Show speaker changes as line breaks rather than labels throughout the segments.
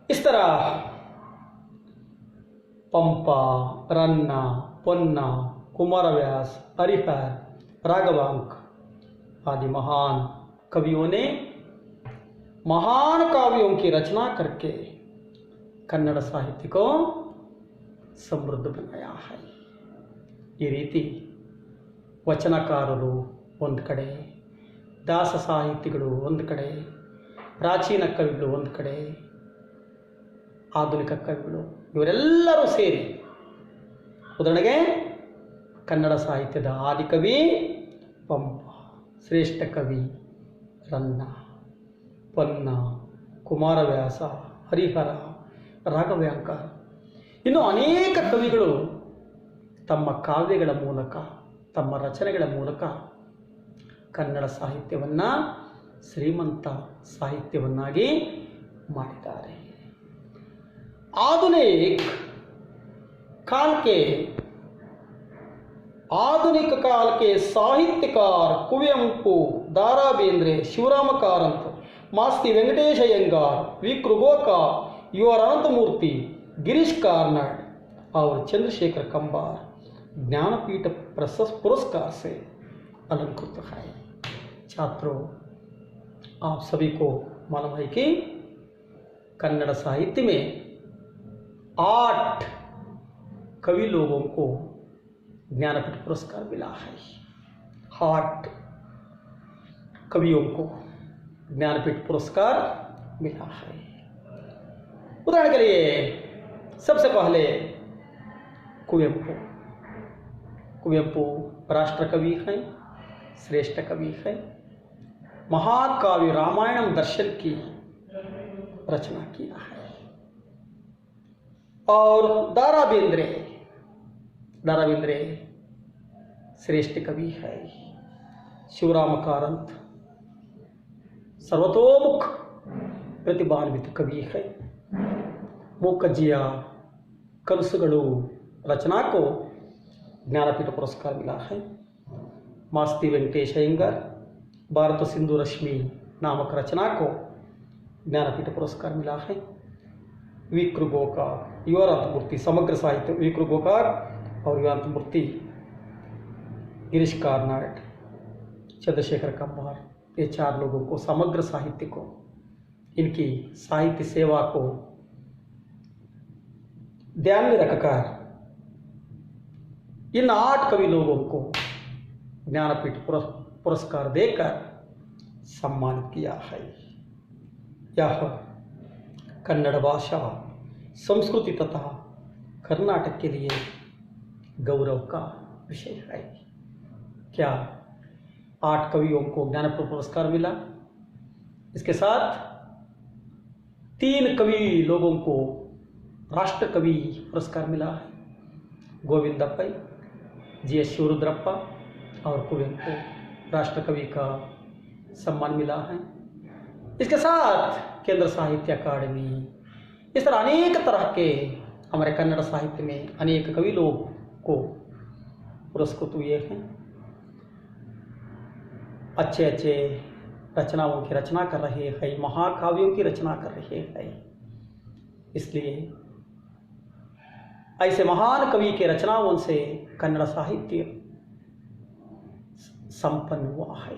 इस तरह पंपा, रन्ना, पोन्ना, कुमारव्यास, हरिहर, राघवांक आदि महान कवियों ने महान काव्यों की रचना करके कन्नड़ साहित्य को समृद्ध बनाया है। ಈ ರೀತಿ ವಚನಕಾರರು ಒಂದು ಕಡೆ, ದಾಸ ಸಾಹಿತಿಗಳು ಒಂದು ಕಡೆ, ಪ್ರಾಚೀನ ಕವಿಗಳು ಒಂದು ಕಡೆ, ಆಧುನಿಕ ಕವಿಗಳು ಇವರೆಲ್ಲರೂ ಸೇರಿ, ಉದಾಹರಣೆಗೆ ಕನ್ನಡ ಸಾಹಿತ್ಯದ ಆದಿಕವಿ ಪಂಪ, ಶ್ರೇಷ್ಠ ಕವಿ ರನ್ನ, ಪೊನ್ನ, ಕುಮಾರವ್ಯಾಸ, ಹರಿಹರ, ರಾಘವಾಂಕ, ಇನ್ನು ಅನೇಕ ಕವಿಗಳು ತಮ್ಮ ಕಾವ್ಯಗಳ ಮೂಲಕ, ತಮ್ಮ ರಚನೆಗಳ ಮೂಲಕ ಕನ್ನಡ ಸಾಹಿತ್ಯವನ್ನು ಶ್ರೀಮಂತ ಸಾಹಿತ್ಯವನ್ನಾಗಿ ಮಾಡಿದ್ದಾರೆ। आधुनिक काल के साहित्यकार कुवेंपु, दारा बेंद्रे, शिवराम कारंत, मास्ती वेंकटेश अयंगार, वी कृगोका, यूआर अनंतमूर्ति, गिरीश कार्नाड और चंद्रशेखर कंबार ज्ञानपीठ पुरस्कार से अलंकृत है। छात्रों, आप सभी को मालूम है कि कन्नड़ साहित्य में 8 कवि लोगों को ज्ञानपीठ पुरस्कार मिला है। 8 कवियों को ज्ञानपीठ पुरस्कार मिला है। उदाहरण के लिए सबसे पहले कुवेंपु राष्ट्र कवि हैं, श्रेष्ठ कवि हैं। महाकाव्य रामायणम दर्शन की रचना किया है। और दारा बेंद्रे श्रेष्ठ कवि है। शिवराम कारंत सर्वतोमुख प्रतिभान्वित कवि है। मूकज्जिय कनसुगळु रचना को ज्ञानपीठ पुरस्कार मिला है। मास्ती वेंकटेश अयंगार भारत सिंधु रश्मि नामक रचना को ज्ञानपीठ पुरस्कार मिला है। वी कृगोका, यूआर अनंतमूर्ति समग्र साहित्य, वी कृगोका और यूआर अनंतमूर्ति, गिरीश कार्नाड, चंद्रशेखर कंबार, ये 4 लोगों को समग्र साहित्य को, इनकी साहित्य सेवा को ध्यान में रखकर इन 8 कवि लोगों को ज्ञानपीठ पुरस्कार देकर सम्मानित किया है। यह कन्नड़ भाषा, संस्कृति तथा कर्नाटक के लिए गौरव का विषय है। क्या 8 कवियों को ज्ञानपीठ पुरस्कार मिला? इसके साथ 3 कवि लोगों को राष्ट्र कवि पुरस्कार मिला है। गोविंद पै, जी.एस. शिवरुद्रप्पा और कुवेंपु राष्ट्र कवि का सम्मान मिला है। इसके साथ केंद्र साहित्य अकादमी, इस तरह अनेक तरह के हमारे कन्नड़ साहित्य में अनेक कवि लोग को पुरस्कृत हुए हैं। अच्छे अच्छे रचनाओं की रचना कर रहे हैं, महाकाव्यों की रचना कर रहे हैं। इसलिए ऐसे महान कवि के रचनाओं से कन्नड़ साहित्य संपन्न हुआ है।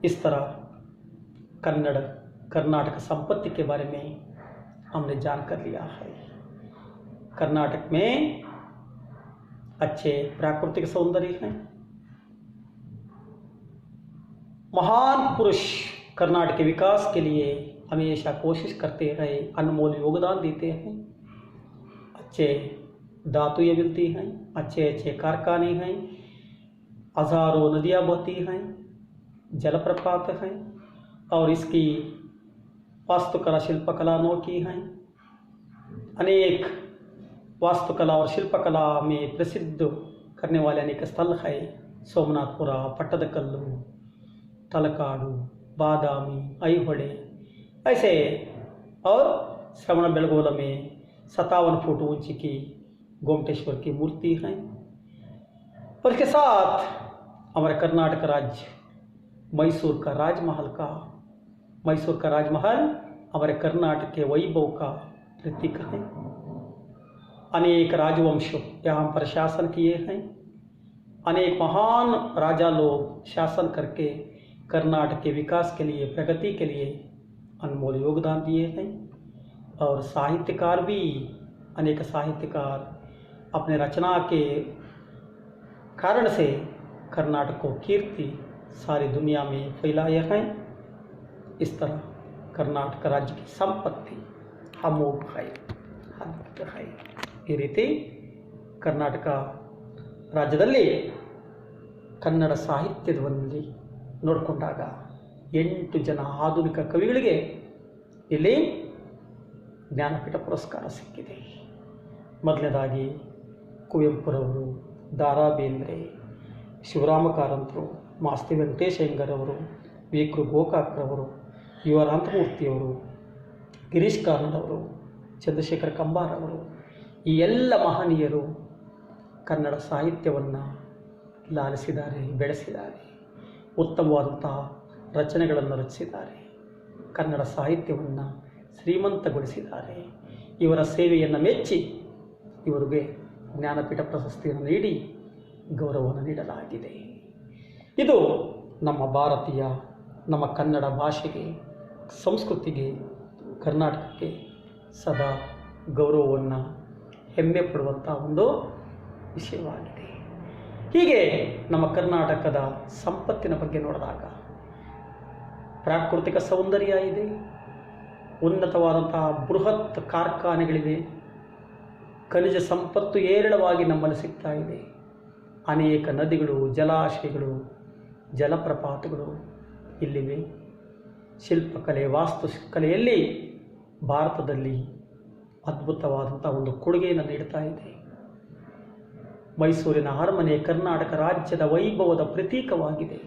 इस तरह कर्नाटक संपत्ति के बारे में हमने जानकर लिया है। कर्नाटक में अच्छे प्राकृतिक सौंदर्य हैं। महान पुरुष कर्नाटक के विकास के लिए हमेशा कोशिश करते रहे, अनमोल योगदान देते हैं। अच्छे धातुएं मिलती हैं, अच्छे अच्छे कारखाने हैं, हजारों नदियाँ बहती हैं, जलप्रपात हैं और इसकी वास्तुकला शिल्पकला अनोखी हैं। अनेक वास्तुकला और शिल्पकला में प्रसिद्ध करने वाले अनेक स्थल है। सोमनाथपुरा, पट्टदकल्लु, तलकाडु, बादामी, ऐहोळे ऐसे, और श्रवणबेळगोला में 57 फुट ऊंची की गोमटेश्वर की मूर्ति है। और इसके साथ हमारे कर्नाटक राज्य मैसूर का राजमहल हमारे कर्नाटक के वैभव का प्रतीक है। अनेक राजवंशों यहाँ पर शासन किए हैं। अनेक महान राजा लोग शासन करके कर्नाटक के विकास के लिए, प्रगति के लिए अनमोल योगदान दिए हैं। और साहित्यकार भी, अनेक साहित्यकार अपने रचना के कारण से कर्नाटक को कीर्ति सारी दुनिया में फैलाए हैं। इस तरह कर्नाटक राज्य की संपत्ति अमोघ है, अद्भुत है। ಈ ರೀತಿ ಕರ್ನಾಟಕ ರಾಜ್ಯದಲ್ಲಿ ಕನ್ನಡ ಸಾಹಿತ್ಯದಲ್ಲಿ ನೋಡಿಕೊಂಡಾಗ 8 ಜನ ಆಧುನಿಕ ಕವಿಗಳಿಗೆ ಇಲ್ಲಿ ಜ್ಞಾನಪೀಠ ಪುರಸ್ಕಾರ ಸಿಕ್ಕಿದೆ. ಮೊದಲನೇದಾಗಿ ಕುವೆಂಪುರವರು, ದಾರಾ ಬೇಂದ್ರೆ, ಶಿವರಾಮ ಕಾರಂತರು, ಮಾಸ್ತಿ ವೆಂಕಟೇಶ ಅಯ್ಯಂಗಾರವರು, ವಿ ಕೃ ಗೋಕಾಕ್ರವರು, ಯು ಆರ್ ಅನಂತಮೂರ್ತಿಯವರು, ಗಿರೀಶ್ ಕಾರ್ನಾಡ್ ಅವರು, ಚಂದ್ರಶೇಖರ ಕಂಬಾರ್ ಅವರು, ಈ ಎಲ್ಲ ಮಹನೀಯರು ಕನ್ನಡ ಸಾಹಿತ್ಯವನ್ನು ಲಾಲಿಸಿದ್ದಾರೆ, ಬೆಳೆಸಿದ್ದಾರೆ. ಉತ್ತಮವಾದಂತಹ ರಚನೆಗಳನ್ನು ರಚಿಸಿದ್ದಾರೆ. ಕನ್ನಡ ಸಾಹಿತ್ಯವನ್ನು ಶ್ರೀಮಂತಗೊಳಿಸಿದ್ದಾರೆ. ಇವರ ಸೇವೆಯನ್ನು ಮೆಚ್ಚಿ ಇವರಿಗೆ ಜ್ಞಾನಪೀಠ ಪ್ರಶಸ್ತಿಯನ್ನು ನೀಡಿ ಗೌರವವನ್ನು ನೀಡಲಾಗಿದೆ. ಇದು ನಮ್ಮ ಭಾರತೀಯ, ನಮ್ಮ ಕನ್ನಡ ಭಾಷೆಗೆ, ಸಂಸ್ಕೃತಿಗೆ, ಕರ್ನಾಟಕಕ್ಕೆ ಸದಾ ಗೌರವವನ್ನು, ಹೆಮ್ಮೆ ಪಡುವಂಥ ಒಂದು ವಿಷಯವಾಗಿದೆ. ಹೀಗೆ ನಮ್ಮ ಕರ್ನಾಟಕದ ಸಂಪತ್ತಿನ ಬಗ್ಗೆ ನೋಡಿದಾಗ ಪ್ರಾಕೃತಿಕ ಸೌಂದರ್ಯ ಇದೆ, ಉನ್ನತವಾದಂತಹ ಬೃಹತ್ ಕಾರ್ಖಾನೆಗಳಿವೆ, ಖನಿಜ ಸಂಪತ್ತು ಹೇರಳವಾಗಿ ನಮ್ಮಲ್ಲಿ ಸಿಗ್ತಾ ಇದೆ. ಅನೇಕ ನದಿಗಳು, ಜಲಾಶಯಗಳು, ಜಲಪ್ರಪಾತಗಳು ಇಲ್ಲಿವೆ. ಶಿಲ್ಪಕಲೆ, ವಾಸ್ತುಕಲೆಯಲ್ಲಿ ಭಾರತದಲ್ಲಿ ಅದ್ಭುತವಾದಂಥ ಒಂದು ಕೊಡುಗೆಯನ್ನು ನೀಡ್ತಾ ಇದೆ. ಮೈಸೂರಿನ ಅರಮನೆ ಕರ್ನಾಟಕ ರಾಜ್ಯದ ವೈಭವದ ಪ್ರತೀಕವಾಗಿದೆ.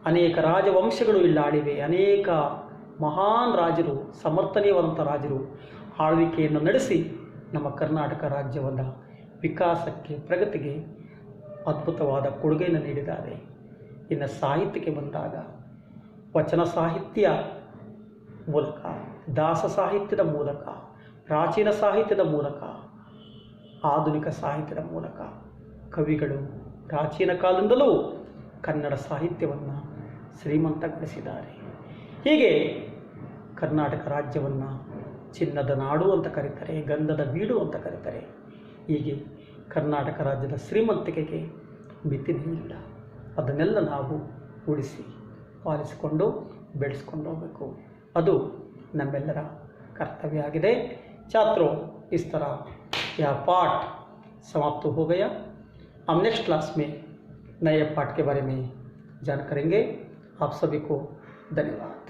ಅನೇಕ ರಾಜವಂಶಗಳು ಇಲ್ಲಿ ಆಳಿವೆ. ಅನೇಕ ಮಹಾನ್ ರಾಜರು, ಸಮರ್ಥನೀಯವಾದಂಥ ರಾಜರು ಆಳ್ವಿಕೆಯನ್ನು ನಡೆಸಿ ನಮ್ಮ ಕರ್ನಾಟಕ ರಾಜ್ಯವನ್ನು ವಿಕಾಸಕ್ಕೆ, ಪ್ರಗತಿಗೆ ಅದ್ಭುತವಾದ ಕೊಡುಗೆಯನ್ನು ನೀಡಿದ್ದಾರೆ. ಇನ್ನು ಸಾಹಿತ್ಯಕ್ಕೆ ಬಂದಾಗ ವಚನ ಸಾಹಿತ್ಯ ಮೂಲಕ, ದಾಸ ಸಾಹಿತ್ಯದ ಮೂಲಕ, ಪ್ರಾಚೀನ ಸಾಹಿತ್ಯದ ಮೂಲಕ, ಆಧುನಿಕ ಸಾಹಿತ್ಯದ ಮೂಲಕ ಕವಿಗಳು ಪ್ರಾಚೀನ ಕಾಲದಿಂದಲೂ ಕನ್ನಡ ಸಾಹಿತ್ಯವನ್ನು ಶ್ರೀಮಂತಗೊಳಿಸಿದ್ದಾರೆ. ಹೀಗೆ ಕರ್ನಾಟಕ ರಾಜ್ಯವನ್ನು ಚಿನ್ನದ ನಾಡು ಅಂತ ಕರೀತಾರೆ, ಗಂಧದ ಬೀಡು ಅಂತ ಕರೀತಾರೆ. ಹೀಗೆ ಕರ್ನಾಟಕ ರಾಜ್ಯದ ಶ್ರೀಮಂತಿಕೆಗೆ ಮಿತಿನೇ ಇಲ್ಲ. ಅದನ್ನೆಲ್ಲ ನಾವು ಉಳಿಸಿ ಪಾಲಿಸಿಕೊಂಡು ಬೆಳೆಸ್ಕೊಂಡು ಹೋಗಬೇಕು. ಅದು ನಮ್ಮೆಲ್ಲರ कर्तव्य आಗಿದೆ. छात्रों, इस तरह यह पाठ समाप्त हो गया. हम नेक्स्ट क्लास में नए पाठ के बारे में जान करेंगे. आप सभी को धन्यवाद.